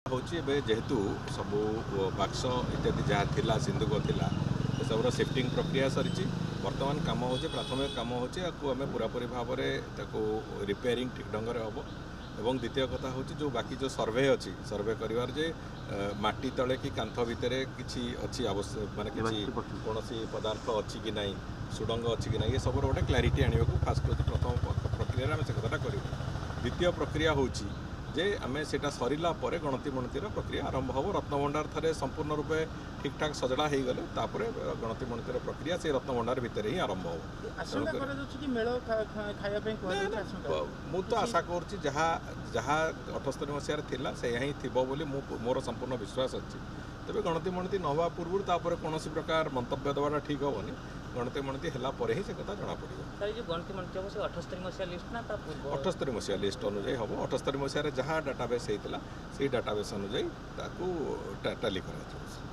जेहेतु सब बाक्स इत्यादि जहाँ थिला सिंधुक थिला सब शिफ्टिंग प्रक्रिया सरी बर्तमान कम हो प्राथमिक कम हो पूरापूरी भाव में रिपेयरिंग ठीक ढंग से हम एवं द्वितीय कथा हूँ जो बाकी जो सर्वे अच्छी सर्वे कर माटी तले कि कांथ भितर किसी अच्छी आवश्यक माने किसी कौन पदार्थ अच्छी कि नहीं सुडंग अच्छी कि नहीं ये सब गोटे क्लारिटी आने को फास्ट हूँ प्रथम प्रक्रिया आम से कथा कर द्वितीय प्रक्रिया हूँ जे आम से सरला गणति मणतिर प्रक्रिया आरंभ हम रत्नभंडार थे संपूर्ण रूपे ठीक ठाक सजड़ा हो गले गणति मणतिर प्रक्रिया से रत्नभंडार भितर ही आरंभ हो मु तो आशा कर जहाँ 78 मसीह थिला से ही थी बोली मोर संपूर्ण विश्वास अच्छी तेज गणति मणति नवा पूर्व कौन प्रकार मंतव्य देवाटा ठीक हेनी गणति मणति है ही से कथा जना पड़ो 78 मसीहा लिस्ट अनुजाई हम 78 मसीह जहाँ डाटाबेस होता से डाटाबेस अनुजाई टैली कर